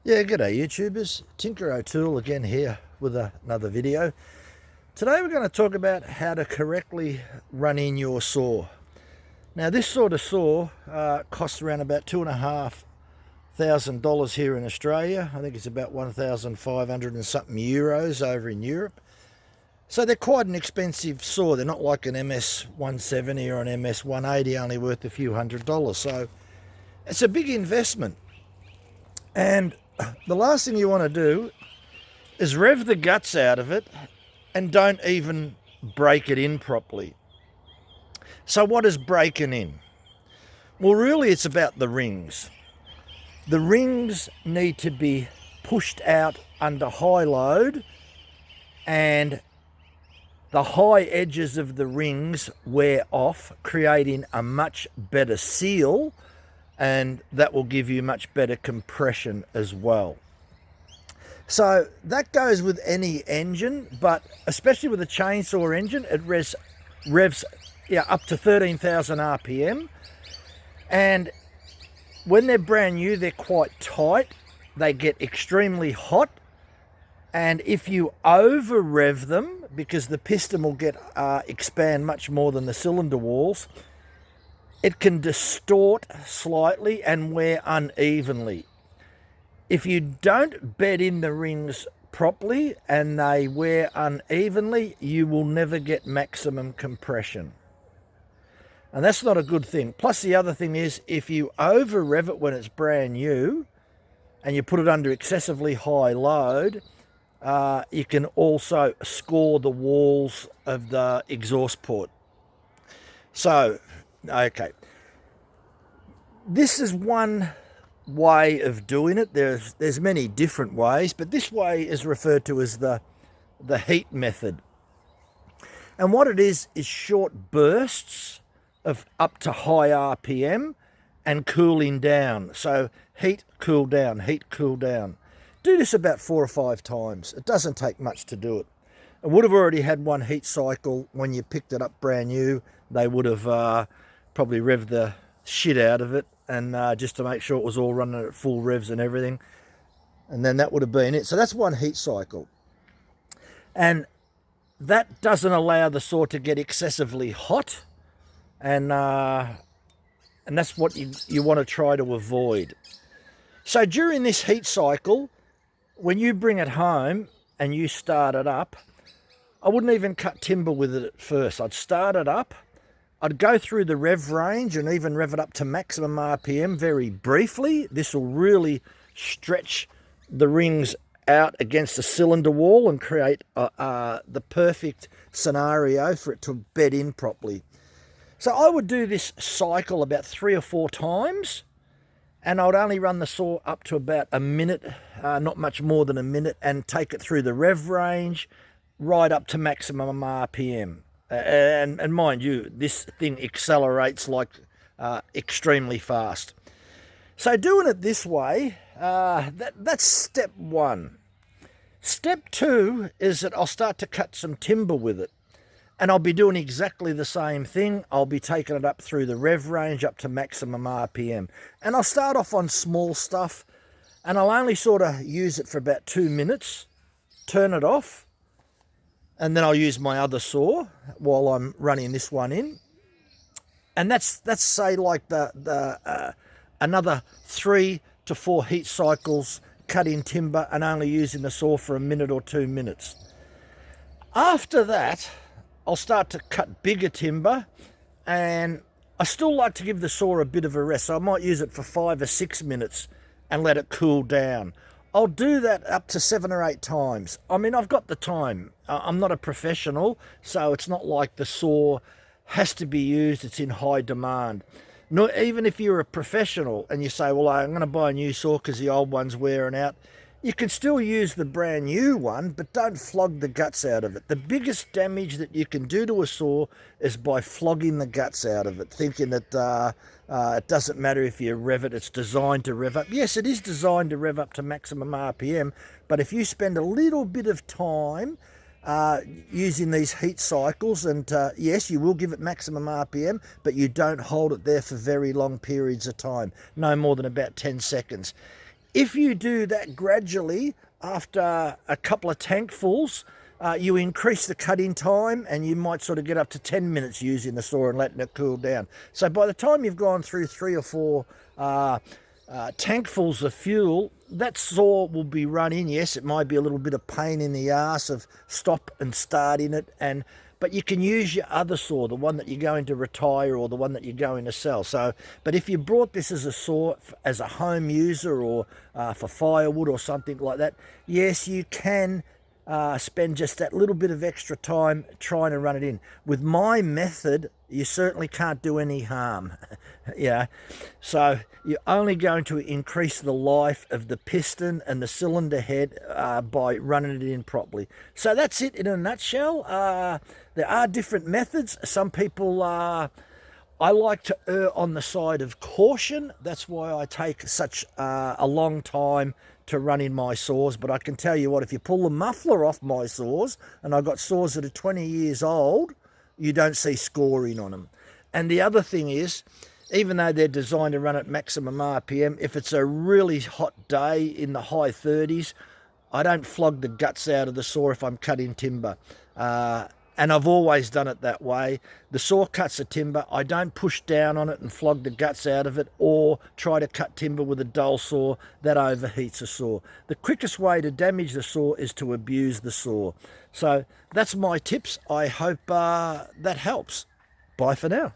Yeah, g'day YouTubers. Tinker O'Toole again here with another video. Today we're going to talk about how to correctly run in your saw. Now this sort of saw costs around about $2,500 here in Australia. I think it's about 1,500 and something euros over in Europe. So they're quite an expensive saw. They're not like an MS500i or an MS500i only worth a few $100s. So it's a big investment. And the last thing you want to do is rev the guts out of it and don't even break it in properly. So what is breaking in? Well, really it's about the rings. The rings need to be pushed out under high load, and the high edges of the rings wear off, creating a much better seal, and that will give you much better compression as well. So that goes with any engine, but especially with a chainsaw engine, it revs up to 13,000 RPM. And when they're brand new, they're quite tight. They get extremely hot. And if you over rev them, because the piston will expand much more than the cylinder walls, it can distort slightly and wear unevenly. If you don't bed in the rings properly and they wear unevenly, you will never get maximum compression. And that's not a good thing. Plus the other thing is, if you over rev it when it's brand new and you put it under excessively high load, you can also score the walls of the exhaust port. So, okay, this is one way of doing it. There's many different ways, but this way is referred to as the heat method. And what it is short bursts of up to high RPM and cooling down. So heat, cool down, heat, cool down. Do this about 4 or 5 times. It doesn't take much to do it. It would have already had one heat cycle when you picked it up brand new. They would have probably revved the shit out of it, and just to make sure it was all running at full revs and everything. And then that would have been it. So that's one heat cycle. And that doesn't allow the saw to get excessively hot. And that's what you want to try to avoid. So during this heat cycle, when you bring it home and you start it up, I wouldn't even cut timber with it at first. I'd start it up. I'd go through the rev range and even rev it up to maximum RPM very briefly. This will really stretch the rings out against the cylinder wall and create the perfect scenario for it to bed in properly. So I would do this cycle about 3 or 4 times, and I would only run the saw up to about a minute, not much more than a minute, and take it through the rev range right up to maximum RPM. And mind you, this thing accelerates like extremely fast. So doing it this way, that's step 1. Step 2 is that I'll start to cut some timber with it. And I'll be doing exactly the same thing. I'll be taking it up through the rev range up to maximum RPM. And I'll start off on small stuff, and I'll only sort of use it for about 2 minutes, turn it off, and then I'll use my other saw while I'm running this one in. And that's say like another 3 to 4 heat cycles cutting timber and only using the saw for a minute or 2 minutes. After that, I'll start to cut bigger timber, and I still like to give the saw a bit of a rest. So I might use it for 5 or 6 minutes and let it cool down. I'll do that up to 7 or 8 times. I mean, I've got the time. I'm not a professional, so it's not like the saw has to be used. It's in high demand. No, even if you're a professional and you say, well, I'm going to buy a new saw because the old one's wearing out, you can still use the brand new one, but don't flog the guts out of it. The biggest damage that you can do to a saw is by flogging the guts out of it, thinking that it doesn't matter if you rev it, it's designed to rev up. Yes, it is designed to rev up to maximum RPM, but if you spend a little bit of time using these heat cycles, and yes, you will give it maximum RPM, but you don't hold it there for very long periods of time, no more than about 10 seconds. If you do that gradually, after a couple of tankfuls, you increase the cut-in time, and you might sort of get up to 10 minutes using the saw and letting it cool down. So by the time you've gone through 3 or 4 tankfuls of fuel, that saw will be running. Yes, it might be a little bit of pain in the ass of stop and starting it, but you can use your other saw, the one that you're going to retire or the one that you're going to sell. So, but if you brought this as a saw as a home user or for firewood or something like that, yes, you can spend just that little bit of extra time trying to run it in. With my method, you certainly can't do any harm. Yeah, so you're only going to increase the life of the piston and the cylinder head by running it in properly. So that's it in a nutshell. There are different methods. Some people I like to err on the side of caution. That's why I take such a long time to run in my saws. But I can tell you what, if you pull the muffler off my saws, and I've got saws that are 20 years old, you don't see scoring on them. And the other thing is, even though they're designed to run at maximum RPM, if it's a really hot day in the high 30s, I don't flog the guts out of the saw if I'm cutting timber. And I've always done it that way. The saw cuts the timber. I don't push down on it and flog the guts out of it, or try to cut timber with a dull saw. That overheats a saw. The quickest way to damage the saw is to abuse the saw. So that's my tips. I hope that helps. Bye for now.